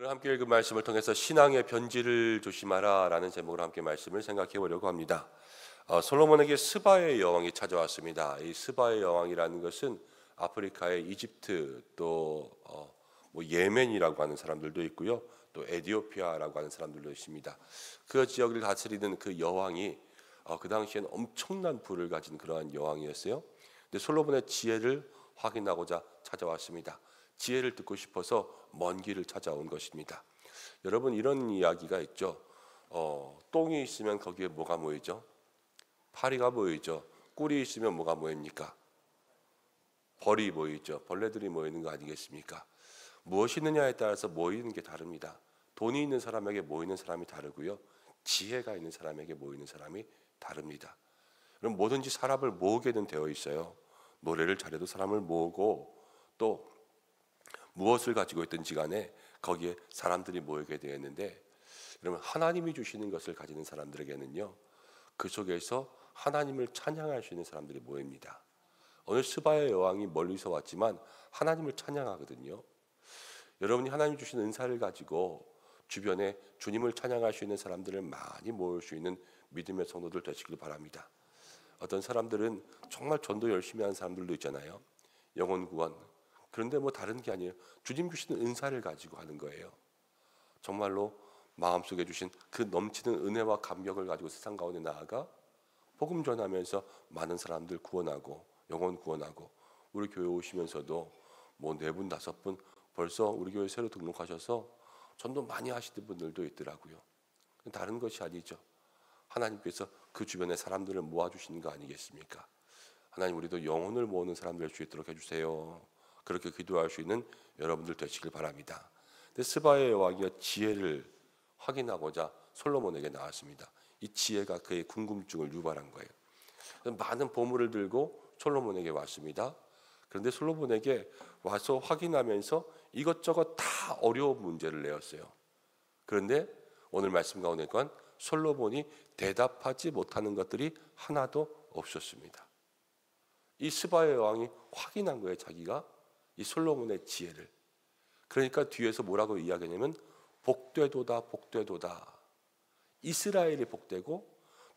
오늘 함께 읽은 말씀을 통해서 신앙의 변질을 조심하라 라는 제목으로 함께 말씀을 생각해 보려고 합니다. 솔로몬에게 스바의 여왕이 찾아왔습니다. 이 스바의 여왕이라는 것은 아프리카의 이집트 또 예멘이라고 하는 사람들도 있고요. 또 에티오피아라고 하는 사람들도 있습니다. 그 지역을 다스리는 그 여왕이 그 당시에는 엄청난 부를 가진 그러한 여왕이었어요. 근데 솔로몬의 지혜를 확인하고자 찾아왔습니다. 지혜를 듣고 싶어서 먼 길을 찾아온 것입니다. 여러분, 이런 이야기가 있죠. 똥이 있으면 거기에 뭐가 모이죠? 파리가 모이죠. 꿀이 있으면 뭐가 모입니까? 벌이 모이죠. 벌레들이 모이는 거 아니겠습니까? 무엇이 있느냐에 따라서 모이는 게 다릅니다. 돈이 있는 사람에게 모이는 사람이 다르고요. 지혜가 있는 사람에게 모이는 사람이 다릅니다. 그럼 뭐든지 사람을 모으게는 되어 있어요. 노래를 잘해도 사람을 모으고 또 무엇을 가지고 있든지 간에 거기에 사람들이 모이게 되었는데, 그러면 하나님이 주시는 것을 가지는 사람들에게는요, 그 속에서 하나님을 찬양할 수 있는 사람들이 모입니다. 오늘 스바의 여왕이 멀리서 왔지만 하나님을 찬양하거든요. 여러분이 하나님 주신 은사를 가지고 주변에 주님을 찬양할 수 있는 사람들을 많이 모을 수 있는 믿음의 성도들 되시길 바랍니다. 어떤 사람들은 정말 전도 열심히 하는 사람들도 있잖아요. 영혼 구원. 그런데 다른 게 아니에요. 주님 주시는 은사를 가지고 하는 거예요. 정말로 마음속에 주신 그 넘치는 은혜와 감격을 가지고 세상 가운데 나아가 복음 전하면서 많은 사람들 구원하고 영혼 구원하고, 우리 교회 오시면서도 4분 5분 벌써 우리 교회 새로 등록하셔서 전도 많이 하시는 분들도 있더라고요. 다른 것이 아니죠. 하나님께서 그 주변에 사람들을 모아주시는 거 아니겠습니까? 하나님, 우리도 영혼을 모으는 사람들 될 수 있도록 해주세요. 그렇게 기도할 수 있는 여러분들 되시길 바랍니다. 근데 스바의 여왕이 지혜를 확인하고자 솔로몬에게 나왔습니다. 이 지혜가 그의 궁금증을 유발한 거예요. 많은 보물을 들고 솔로몬에게 왔습니다. 그런데 솔로몬에게 와서 확인하면서 이것저것 다 어려운 문제를 내었어요. 그런데 오늘 말씀 가운데 솔로몬이 대답하지 못하는 것들이 하나도 없었습니다. 이 스바의 여왕이 확인한 거예요. 자기가 이 솔로몬의 지혜를. 그러니까 뒤에서 뭐라고 이야기하냐면 복되도다 복되도다. 이스라엘이 복되고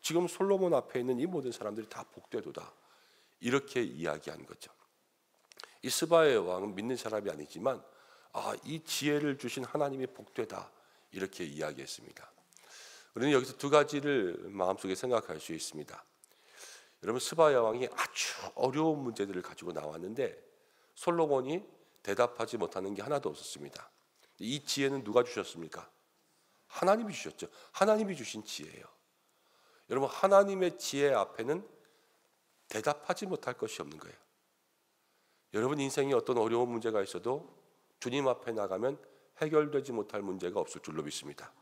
지금 솔로몬 앞에 있는 이 모든 사람들이 다 복되도다. 이렇게 이야기한 거죠. 이 스바의 여왕은 믿는 사람이 아니지만 이 지혜를 주신 하나님이 복되다, 이렇게 이야기했습니다. 우리는 여기서 두 가지를 마음속에 생각할 수 있습니다. 여러분, 스바 여왕이 아주 어려운 문제들을 가지고 나왔는데 솔로몬이 대답하지 못하는 게 하나도 없었습니다. 이 지혜는 누가 주셨습니까? 하나님이 주셨죠. 하나님이 주신 지혜예요. 여러분, 하나님의 지혜 앞에는 대답하지 못할 것이 없는 거예요. 여러분 인생에 어떤 어려운 문제가 있어도 주님 앞에 나가면 해결되지 못할 문제가 없을 줄로 믿습니다.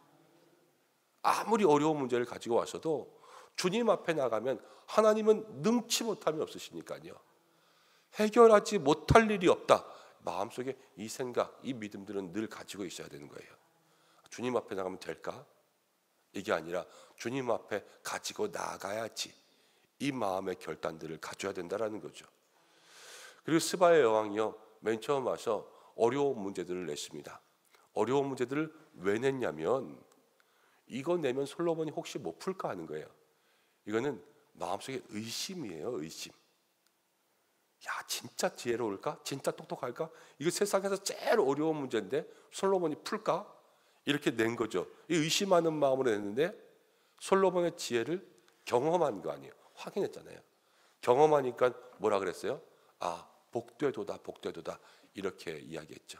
아무리 어려운 문제를 가지고 와서도 주님 앞에 나가면 하나님은 능치 못함이 없으시니까요. 해결하지 못할 일이 없다. 마음속에 이 생각, 이 믿음들은 늘 가지고 있어야 되는 거예요. 주님 앞에 나가면 될까? 이게 아니라 주님 앞에 가지고 나가야지. 이 마음의 결단들을 가져야 된다라는 거죠. 그리고 스바의 여왕이요, 맨 처음 와서 어려운 문제들을 냈습니다. 어려운 문제들을 왜 냈냐면 이거 내면 솔로몬이 혹시 못 풀까 하는 거예요. 이거는 마음속에 의심이에요. 의심. 야, 진짜 지혜로울까? 진짜 똑똑할까? 이거 세상에서 제일 어려운 문제인데 솔로몬이 풀까? 이렇게 낸 거죠. 이 의심하는 마음으로 냈는데 솔로몬의 지혜를 경험한 거 아니에요. 확인했잖아요. 경험하니까 뭐라 그랬어요? 복되도다 복되도다, 이렇게 이야기했죠.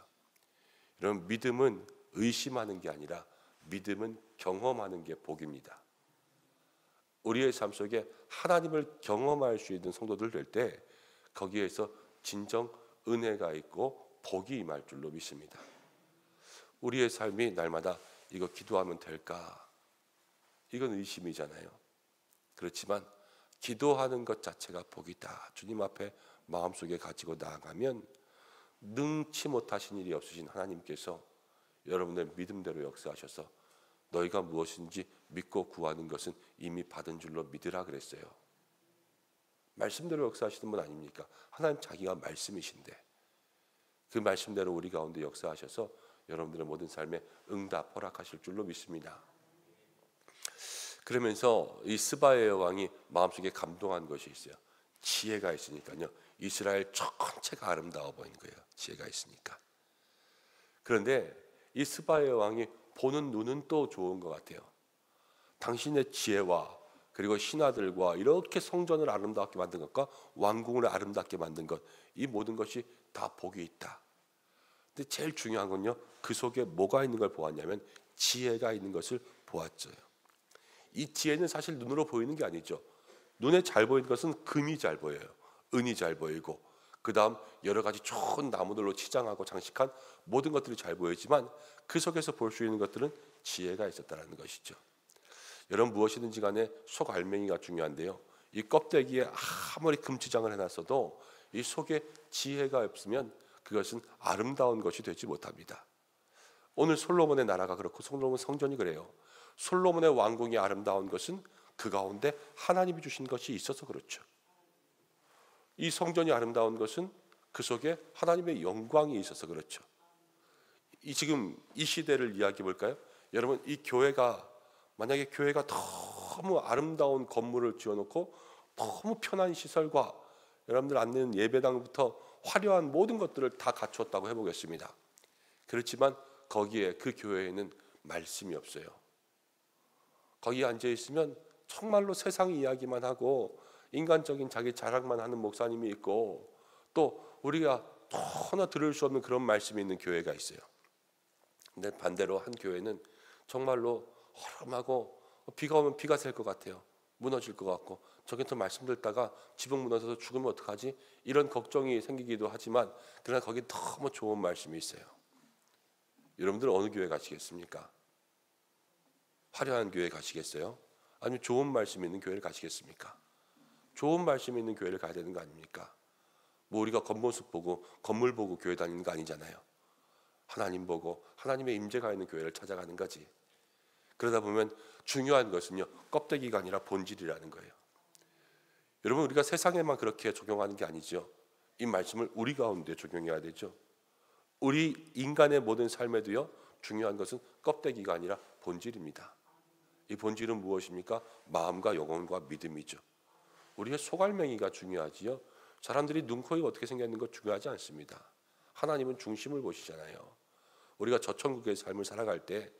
여러분, 믿음은 의심하는 게 아니라 믿음은 경험하는 게 복입니다. 우리의 삶 속에 하나님을 경험할 수 있는 성도들 될 때 거기에서 진정 은혜가 있고 복이 임할 줄로 믿습니다. 우리의 삶이 날마다 이거 기도하면 될까? 이건 의심이잖아요. 그렇지만 기도하는 것 자체가 복이다. 주님 앞에 마음속에 가지고 나아가면 능치 못하신 일이 없으신 하나님께서 여러분의 믿음대로 역사하셔서 너희가 무엇인지 믿고 구하는 것은 이미 받은 줄로 믿으라 그랬어요. 말씀대로 역사하시는 분 아닙니까? 하나님 자기가 말씀이신데 그 말씀대로 우리 가운데 역사하셔서 여러분들의 모든 삶에 응답 허락하실 줄로 믿습니다. 그러면서 이 스바의 여왕이 마음속에 감동한 것이 있어요. 지혜가 있으니까요. 이스라엘 전체가 아름다워 보이는 거예요. 지혜가 있으니까. 그런데 이 스바의 여왕이 보는 눈은 또 좋은 것 같아요. 당신의 지혜와 그리고 신하들과 이렇게 성전을 아름답게 만든 것과 왕궁을 아름답게 만든 것, 이 모든 것이 다 복이 있다. 근데 제일 중요한 건요, 그 속에 뭐가 있는 걸 보았냐면 지혜가 있는 것을 보았어요. 이 지혜는 사실 눈으로 보이는 게 아니죠. 눈에 잘 보이는 것은 금이 잘 보여요. 은이 잘 보이고, 그 다음 여러 가지 좋은 나무들로 치장하고 장식한 모든 것들이 잘 보이지만 그 속에서 볼 수 있는 것들은 지혜가 있었다는 것이죠. 여러분, 무엇이든지 간에 속 알맹이가 중요한데요, 이 껍데기에 아무리 금치장을 해놨어도 이 속에 지혜가 없으면 그것은 아름다운 것이 되지 못합니다. 오늘 솔로몬의 나라가 그렇고 솔로몬 성전이 그래요. 솔로몬의 왕궁이 아름다운 것은 그 가운데 하나님이 주신 것이 있어서 그렇죠. 이 성전이 아름다운 것은 그 속에 하나님의 영광이 있어서 그렇죠. 지금 이 시대를 이야기해 볼까요? 여러분, 이 교회가 만약에 교회가 너무 아름다운 건물을 지어놓고 너무 편한 시설과 여러분들 앉는 예배당부터 화려한 모든 것들을 다 갖추었다고 해보겠습니다. 그렇지만 거기에 그 교회에는 말씀이 없어요. 거기에 앉아 있으면 정말로 세상 이야기만 하고 인간적인 자기 자랑만 하는 목사님이 있고, 또 우리가 너무나 들을 수 없는 그런 말씀이 있는 교회가 있어요. 근데 반대로 한 교회는 정말로 허름하고 비가 오면 비가 셀 것 같아요. 무너질 것 같고, 저기서 말씀 듣다가 지붕 무너져서 죽으면 어떡하지? 이런 걱정이 생기기도 하지만 그러나 거기 너무 좋은 말씀이 있어요. 여러분들 어느 교회 가시겠습니까? 화려한 교회 가시겠어요? 아니면 좋은 말씀이 있는 교회를 가시겠습니까? 좋은 말씀이 있는 교회를 가야 되는 거 아닙니까? 뭐 우리가 겉모습 보고 건물 보고 교회 다니는 거 아니잖아요. 하나님 보고 하나님의 임재가 있는 교회를 찾아가는 거지. 그러다 보면 중요한 것은요, 껍데기가 아니라 본질이라는 거예요. 여러분, 우리가 세상에만 그렇게 적용하는 게 아니죠. 이 말씀을 우리 가운데 적용해야 되죠. 우리 인간의 모든 삶에도요, 중요한 것은 껍데기가 아니라 본질입니다. 이 본질은 무엇입니까? 마음과 영혼과 믿음이죠. 우리의 속알맹이가 중요하지요. 사람들이 눈, 코, 입 어떻게 생겼는 것 중요하지 않습니다. 하나님은 중심을 보시잖아요. 우리가 저 천국의 삶을 살아갈 때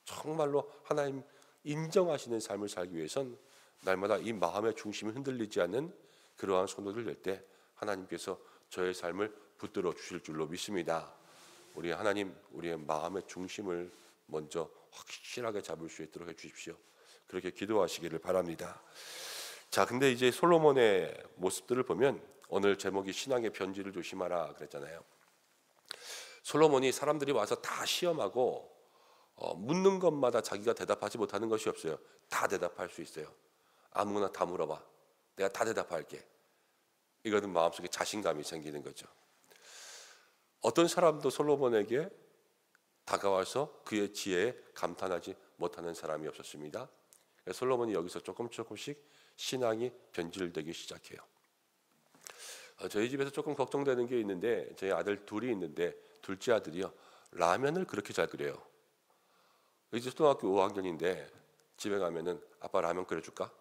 정말로 하나님 인정하시는 삶을 살기 위해선 날마다 이 마음의 중심이 흔들리지 않는 그러한 손을 낼 때 하나님께서 저의 삶을 붙들어 주실 줄로 믿습니다. 우리 하나님, 우리의 마음의 중심을 먼저 확실하게 잡을 수 있도록 해주십시오. 그렇게 기도하시기를 바랍니다. 자, 근데 이제 솔로몬의 모습들을 보면 오늘 제목이 신앙의 변질을 조심하라 그랬잖아요. 솔로몬이 사람들이 와서 다 시험하고 묻는 것마다 자기가 대답하지 못하는 것이 없어요. 다 대답할 수 있어요. 아무거나 다 물어봐. 내가 다 대답할게. 이거는 마음속에 자신감이 생기는 거죠. 어떤 사람도 솔로몬에게 다가와서 그의 지혜에 감탄하지 못하는 사람이 없었습니다. 솔로몬이 여기서 조금씩 신앙이 변질되기 시작해요. 저희 집에서 조금 걱정되는 게 있는데, 저희 아들 둘이 있는데 둘째 아들이요, 라면을 그렇게 잘 끓여요. 이제 초등학교 5학년인데 집에 가면은 아빠 라면 끓여줄까?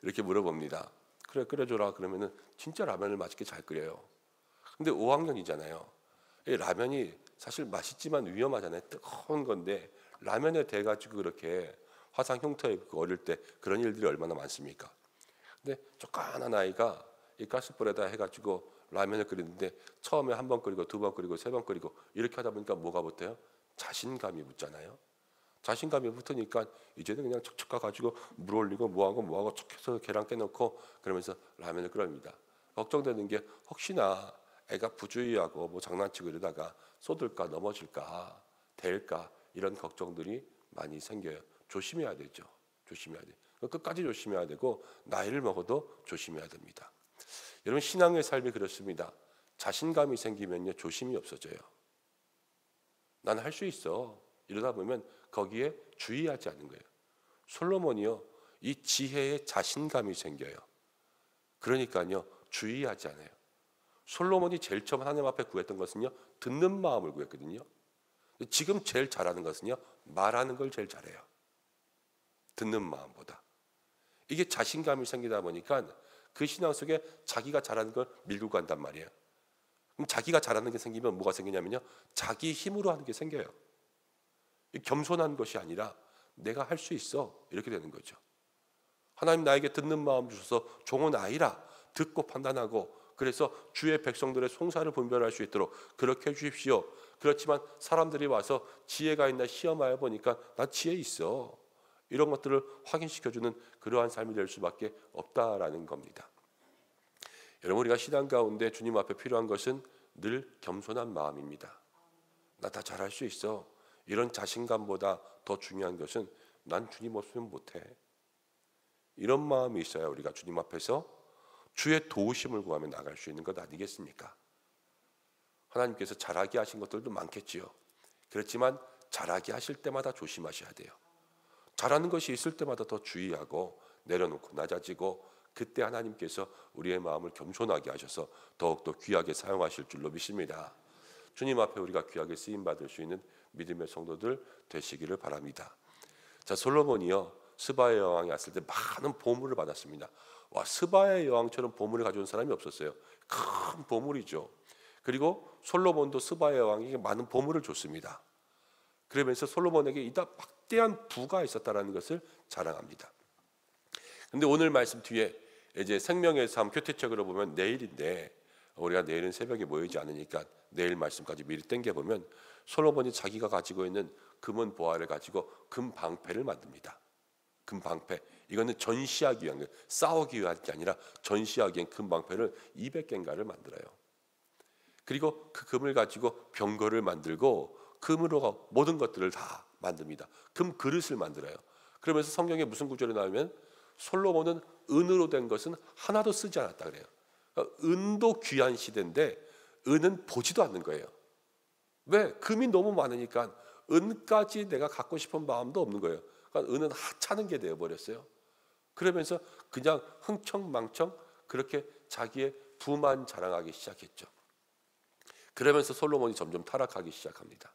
이렇게 물어봅니다. 그래, 끓여줘라. 그러면은 진짜 라면을 맛있게 잘 끓여요. 근데 5학년이잖아요. 이 라면이 사실 맛있지만 위험하잖아요. 뜨거운 건데 라면에 대가지고 그렇게 화상 흉터 입고 어릴 때 그런 일들이 얼마나 많습니까? 근데 조그만한 아이가 이 가스불에다 해가지고 라면을 끓이는데 처음에 한 번 끓이고 두 번 끓이고 세 번 끓이고 이렇게 하다 보니까 뭐가 붙어요? 자신감이 붙잖아요. 자신감이 붙으니까 이제는 그냥 척척 가가지고 물 올리고 뭐하고 척해서 계란 깨놓고 그러면서 라면을 끓입니다. 걱정되는 게 혹시나 애가 부주의하고 뭐 장난치고 이러다가 쏟을까 넘어질까 될까 이런 걱정들이 많이 생겨요. 조심해야 되죠. 조심해야 돼. 끝까지 조심해야 되고 나이를 먹어도 조심해야 됩니다. 여러분, 신앙의 삶이 그렇습니다. 자신감이 생기면요, 조심이 없어져요. 난 할 수 있어. 이러다 보면 거기에 주의하지 않는 거예요. 솔로몬이요, 이 지혜에 자신감이 생겨요. 그러니까요, 주의하지 않아요. 솔로몬이 제일 처음 하나님 앞에 구했던 것은요, 듣는 마음을 구했거든요. 지금 제일 잘하는 것은요, 말하는 걸 제일 잘해요. 듣는 마음보다. 이게 자신감이 생기다 보니까 그 신앙 속에 자기가 잘하는 걸 밀고 간단 말이에요. 그럼 자기가 잘하는 게 생기면 뭐가 생기냐면요, 자기 힘으로 하는 게 생겨요. 겸손한 것이 아니라 내가 할 수 있어, 이렇게 되는 거죠. 하나님 나에게 듣는 마음 주셔서 종은 아이라 듣고 판단하고, 그래서 주의 백성들의 송사를 분별할 수 있도록 그렇게 해주십시오. 그렇지만 사람들이 와서 지혜가 있나 시험하여 보니까 나 지혜 있어, 이런 것들을 확인시켜주는 그러한 삶이 될 수밖에 없다라는 겁니다. 여러분, 우리가 신앙 가운데 주님 앞에 필요한 것은 늘 겸손한 마음입니다. 나 다 잘할 수 있어, 이런 자신감보다 더 중요한 것은 난 주님 없으면 못해, 이런 마음이 있어야 우리가 주님 앞에서 주의 도우심을 구하며 나갈 수 있는 것 아니겠습니까? 하나님께서 잘하게 하신 것들도 많겠지요. 그렇지만 잘하게 하실 때마다 조심하셔야 돼요. 잘하는 것이 있을 때마다 더 주의하고 내려놓고 낮아지고, 그때 하나님께서 우리의 마음을 겸손하게 하셔서 더욱더 귀하게 사용하실 줄로 믿습니다. 주님 앞에 우리가 귀하게 쓰임받을 수 있는 믿음의 성도들 되시기를 바랍니다. 자, 솔로몬이요, 스바의 여왕이 왔을 때 많은 보물을 받았습니다. 와, 스바의 여왕처럼 보물을 가져온 사람이 없었어요. 큰 보물이죠. 그리고 솔로몬도 스바의 여왕에게 많은 보물을 줬습니다. 그러면서 솔로몬에게 이다 막대한 부가 있었다는 것을 자랑합니다. 근데 오늘 말씀 뒤에 이제 생명의 삶 교태책으로 보면 내일인데, 우리가 내일은 새벽에 모이지 않으니까 내일 말씀까지 미리 당겨보면, 솔로몬이 자기가 가지고 있는 금은 보화를 가지고 금 방패를 만듭니다. 금 방패, 이거는 전시하기 위한, 싸우기 위한 게 아니라 전시하기 위한 금 방패를 200개인가를 만들어요. 그리고 그 금을 가지고 병거를 만들고 금으로 모든 것들을 다 만듭니다. 금 그릇을 만들어요. 그러면서 성경에 무슨 구절이 나오면 솔로몬은 은으로 된 것은 하나도 쓰지 않았다 그래요. 은도 귀한 시대인데 은은 보지도 않는 거예요. 왜? 금이 너무 많으니까 은까지 내가 갖고 싶은 마음도 없는 거예요. 그러니까 은은 하찮은 게 되어버렸어요. 그러면서 그냥 흥청망청 그렇게 자기의 부만 자랑하기 시작했죠. 그러면서 솔로몬이 점점 타락하기 시작합니다.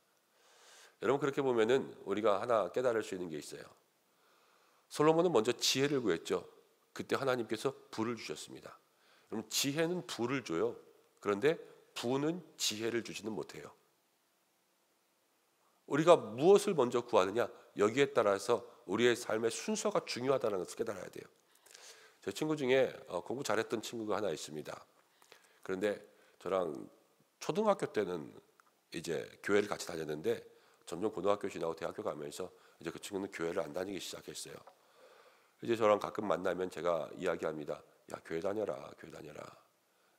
여러분, 그렇게 보면은 우리가 하나 깨달을 수 있는 게 있어요. 솔로몬은 먼저 지혜를 구했죠. 그때 하나님께서 부를 주셨습니다. 그럼 지혜는 부를 줘요. 그런데 부는 지혜를 주지는 못해요. 우리가 무엇을 먼저 구하느냐, 여기에 따라서 우리의 삶의 순서가 중요하다는 것을 깨달아야 돼요. 제 친구 중에 공부 잘했던 친구가 하나 있습니다. 그런데 저랑 초등학교 때는 이제 교회를 같이 다녔는데, 점점 고등학교 지나고 대학교 가면서 이제 그 친구는 교회를 안 다니기 시작했어요. 이제 저랑 가끔 만나면 제가 이야기합니다. 야, 교회 다녀라, 교회 다녀라.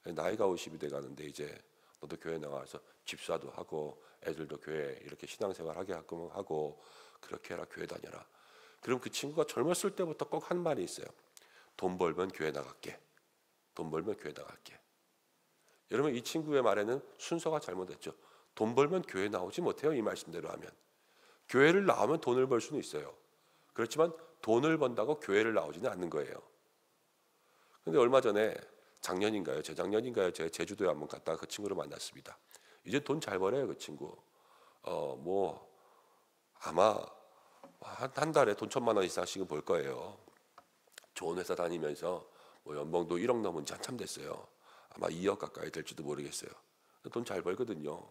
나이가 50이 돼 가는데 이제 너도 교회 나와서 집사도 하고 애들도 교회 이렇게 신앙생활 하게 하고 그렇게 해라, 교회 다녀라. 그럼 그 친구가 젊었을 때부터 꼭 한 말이 있어요. 돈 벌면 교회 나갈게. 돈 벌면 교회 나갈게. 여러분, 이 친구의 말에는 순서가 잘못됐죠. 돈 벌면 교회 나오지 못해요. 이 말씀대로 하면. 교회를 나오면 돈을 벌 수는 있어요. 그렇지만 돈을 번다고 교회를 나오지는 않는 거예요. 근데 얼마 전에 작년인가요? 재작년인가요? 제가 제주도에 한번 갔다가 그 친구를 만났습니다. 이제 돈 잘 벌어요, 그 친구. 아마 한 달에 돈 1,000만 원 이상씩은 벌 거예요. 좋은 회사 다니면서 연봉도 1억 넘은 지 한참 됐어요. 아마 2억 가까이 될지도 모르겠어요. 돈 잘 벌거든요.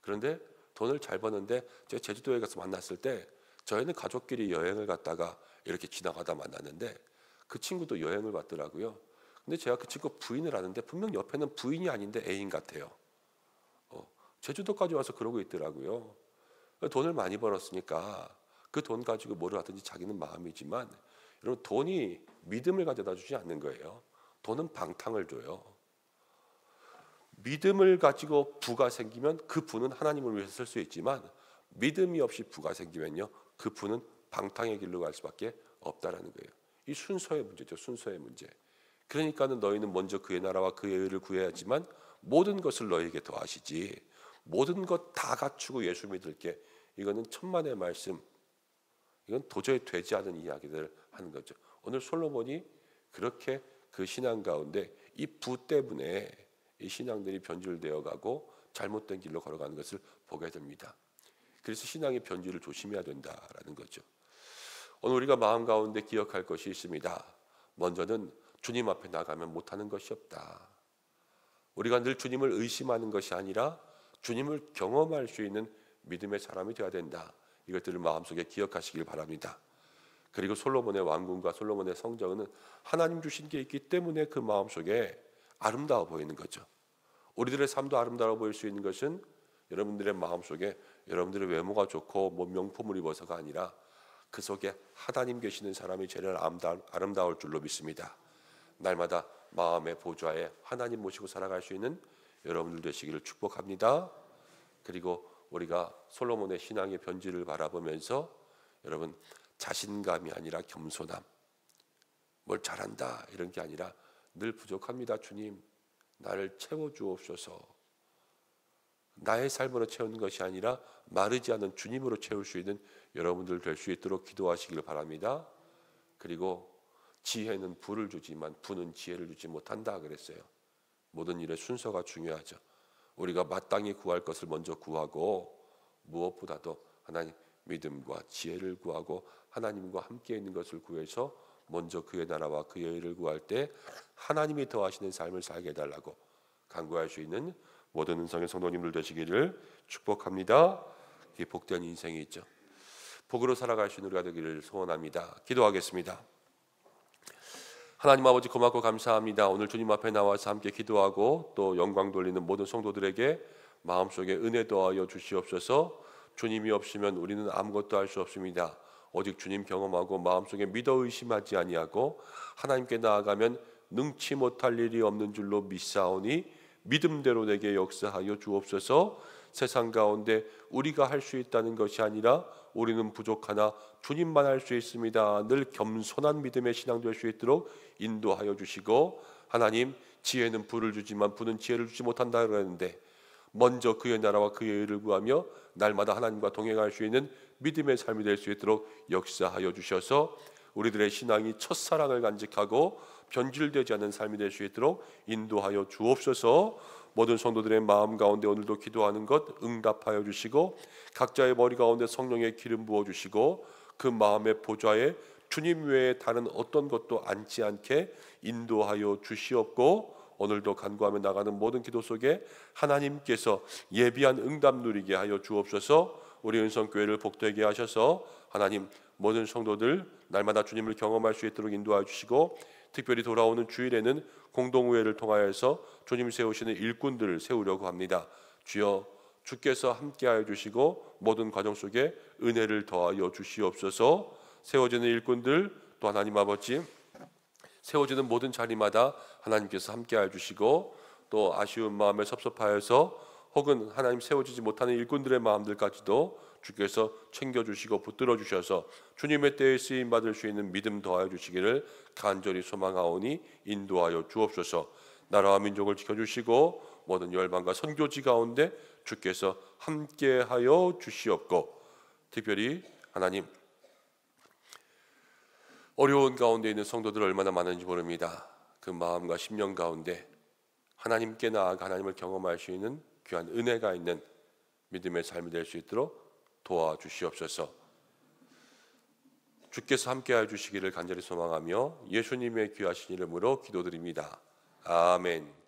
그런데 돈을 잘 버는데 제가 제주도에 가서 만났을 때 저희는 가족끼리 여행을 갔다가 이렇게 지나가다 만났는데 그 친구도 여행을 갔더라고요. 근데 제가 그 친구 부인을 아는데 분명 옆에는 부인이 아닌데 애인 같아요. 제주도까지 와서 그러고 있더라고요. 돈을 많이 벌었으니까 그 돈 가지고 뭐를 하든지 자기는 마음이지만, 여러분, 돈이 믿음을 가져다 주지 않는 거예요. 돈은 방탕을 줘요. 믿음을 가지고 부가 생기면 그 부는 하나님을 위해서 쓸 수 있지만, 믿음이 없이 부가 생기면요, 그 부는 방탕의 길로 갈 수밖에 없다라는 거예요. 이 순서의 문제죠. 순서의 문제. 그러니까는 너희는 먼저 그의 나라와 그의 의를 구해야지만 모든 것을 너희에게 더하시지. 모든 것 다 갖추고 예수 믿을게. 이거는 천만의 말씀. 이건 도저히 되지 않은 이야기들을 하는 거죠. 오늘 솔로몬이 그렇게 그 신앙 가운데 이 부 때문에 이 신앙들이 변질되어 가고 잘못된 길로 걸어가는 것을 보게 됩니다. 그래서 신앙의 변질을 조심해야 된다라는 거죠. 오늘 우리가 마음 가운데 기억할 것이 있습니다. 먼저는 주님 앞에 나가면 못하는 것이 없다. 우리가 늘 주님을 의심하는 것이 아니라 주님을 경험할 수 있는 믿음의 사람이 되어야 된다. 이것들을 마음속에 기억하시길 바랍니다. 그리고 솔로몬의 왕궁과 솔로몬의 성전은 하나님 주신 게 있기 때문에 그 마음속에 아름다워 보이는 거죠. 우리들의 삶도 아름다워 보일 수 있는 것은 여러분들의 마음속에 여러분들의 외모가 좋고 뭐 명품을 입어서가 아니라 그 속에 하나님 계시는 사람이 제일 아름다울 줄로 믿습니다. 날마다 마음의 보좌에 하나님 모시고 살아갈 수 있는 여러분들 되시기를 축복합니다. 그리고 우리가 솔로몬의 신앙의 변질을 바라보면서 여러분 자신감이 아니라 겸손함, 뭘 잘한다 이런 게 아니라 늘 부족합니다. 주님 나를 채워주옵소서. 나의 삶으로 채우는 것이 아니라 마르지 않은 주님으로 채울 수 있는 여러분들 될 수 있도록 기도하시길 바랍니다. 그리고 지혜는 부를 주지만 부는 지혜를 주지 못한다 그랬어요. 모든 일의 순서가 중요하죠. 우리가 마땅히 구할 것을 먼저 구하고 무엇보다도 하나님 믿음과 지혜를 구하고 하나님과 함께 있는 것을 구해서 먼저 그의 나라와 그의 일을 구할 때 하나님이 더하시는 삶을 살게 해달라고 간구할 수 있는 모든 은성의 성도님들 되시기를 축복합니다. 이 복된 인생이 있죠. 복으로 살아갈 수 있는 우리가 되기를 소원합니다. 기도하겠습니다. 하나님 아버지 고맙고 감사합니다. 오늘 주님 앞에 나와서 함께 기도하고 또 영광 돌리는 모든 성도들에게 마음속에 은혜 더하여 주시옵소서. 주님이 없으면 우리는 아무것도 할 수 없습니다. 오직 주님 경험하고 마음속에 믿어 의심하지 아니하고 하나님께 나아가면 능치 못할 일이 없는 줄로 믿사오니 믿음대로 내게 역사하여 주옵소서. 세상 가운데 우리가 할 수 있다는 것이 아니라 우리는 부족하나 주님만 할 수 있습니다. 늘 겸손한 믿음의 신앙 될 수 있도록 인도하여 주시고 하나님 지혜는 부를 주지만 부는 지혜를 주지 못한다 그랬는데 먼저 그의 나라와 그의 의를 구하며 날마다 하나님과 동행할 수 있는 믿음의 삶이 될 수 있도록 역사하여 주셔서 우리들의 신앙이 첫사랑을 간직하고 변질되지 않는 삶이 될 수 있도록 인도하여 주옵소서. 모든 성도들의 마음 가운데 오늘도 기도하는 것 응답하여 주시고 각자의 머리 가운데 성령의 기름 부어 주시고 그 마음의 보좌에 주님 외에 다른 어떤 것도 앉지 않게 인도하여 주시옵고 오늘도 간구하며 나가는 모든 기도 속에 하나님께서 예비한 응답 누리게 하여 주옵소서. 우리 은성교회를 복되게 하셔서 하나님 모든 성도들 날마다 주님을 경험할 수 있도록 인도하여 주시고 특별히 돌아오는 주일에는 공동우회를 통하여서 주님 세우시는 일꾼들을 세우려고 합니다. 주여 주께서 함께하여 주시고 모든 과정 속에 은혜를 더하여 주시옵소서. 세워지는 일꾼들 또 하나님 아버지 세워지는 모든 자리마다 하나님께서 함께하여 주시고 또 아쉬운 마음에 섭섭하여서 혹은 하나님 세워지지 못하는 일꾼들의 마음들까지도 주께서 챙겨주시고 붙들어 주셔서 주님의 때에 쓰임받을 수 있는 믿음 더하여 주시기를 간절히 소망하오니 인도하여 주옵소서. 나라와 민족을 지켜주시고 모든 열방과 선교지 가운데 주께서 함께하여 주시옵고 특별히 하나님 어려운 가운데 있는 성도들 얼마나 많은지 모릅니다. 그 마음과 심령 가운데 하나님께 나아가 하나님을 경험할 수 있는 귀한 은혜가 있는 믿음의 삶이 될 수 있도록 도와주시옵소서. 주께서 함께하여 주시기를 간절히 소망하며 예수님의 귀하신 이름으로 기도드립니다. 아멘.